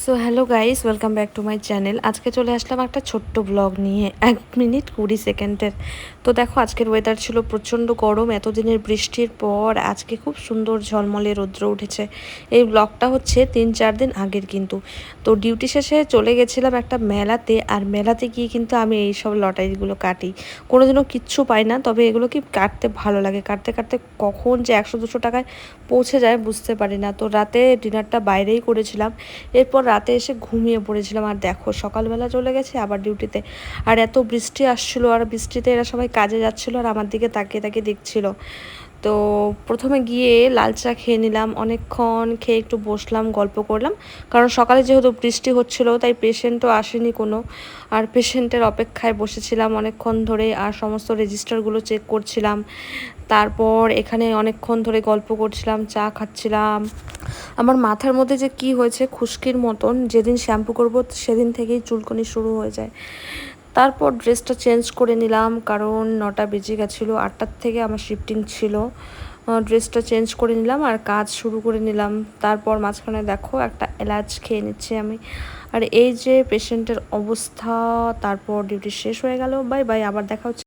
So hello guys, welcome back to my channel. আজকে চলে আসলাম একটা ছোট্ট ব্লগ নিয়ে, 1 মিনিট 20 সেকেন্ডের। তো দেখো, আজকের ওয়েদার ছিল প্রচণ্ড গরম। এতদিনের বৃষ্টির পর আজকে খুব সুন্দর ঝলমলে রৌদ্র উঠেছে। এই ব্লগটা হচ্ছে 3-4 দিন আগের কিন্তু। তো ডিউটি শেষে চলে গেছিলাম একটা মেলাতে, আর মেলাতে গিয়ে কিন্তু আমি এইসব লটারিগুলো কাটি। কোনোদিনও কিচ্ছু পাই না, তবে এগুলো কি কাটতে ভালো লাগে। কাটতে কাটতে কখন যে 100-200 টাকায় পৌঁছে যায় বুঝতে পারি না। তো রাতে ডিনারটা বাইরেই করেছিলাম। এরপর রাতে এসে ঘুমিয়ে পড়েছিলাম। আর দেখো, সকালবেলা চলে গেছে আবার ডিউটিতে। আর এত বৃষ্টি আসছিলো, আর বৃষ্টিতে এরা সবাই কাজে যাচ্ছিলো আর আমার দিকে তাকিয়ে তাকিয়ে দেখছিল। তো প্রথমে গিয়ে লাল চা খেয়ে নিলাম, অনেকক্ষণ খেয়ে একটু বসলাম, গল্প করলাম। কারণ সকালে যেহেতু বৃষ্টি হচ্ছিলো তাই পেশেন্টও আসেনি কোনো। আর পেশেন্টের অপেক্ষায় বসেছিলাম অনেকক্ষণ ধরে, আর সমস্ত রেজিস্টারগুলো চেক করছিলাম। তারপর এখানে অনেকক্ষণ ধরে গল্প করছিলাম, চা খাচ্ছিলাম। আমার মাথার মধ্যে যে কি হয়েছে খুশকির মতন, যেদিন শ্যাম্পু করব সেদিন থেকেই চুলকনি শুরু হয়ে যায়। তারপর ড্রেসটা চেঞ্জ করে নিলাম, কারণ 9টা বেজে গেছিলো। 8টার থেকে আমার শিফটিং ছিল। ড্রেসটা চেঞ্জ করে নিলাম আর কাজ শুরু করে নিলাম। তারপর মাঝখানে দেখো একটা এলাচ খেয়ে নিচ্ছি আমি। আর এই যে পেশেন্টের অবস্থা। তারপর ডিউটি শেষ হয়ে গেল। বাই বাই, আবার দেখা হচ্ছে।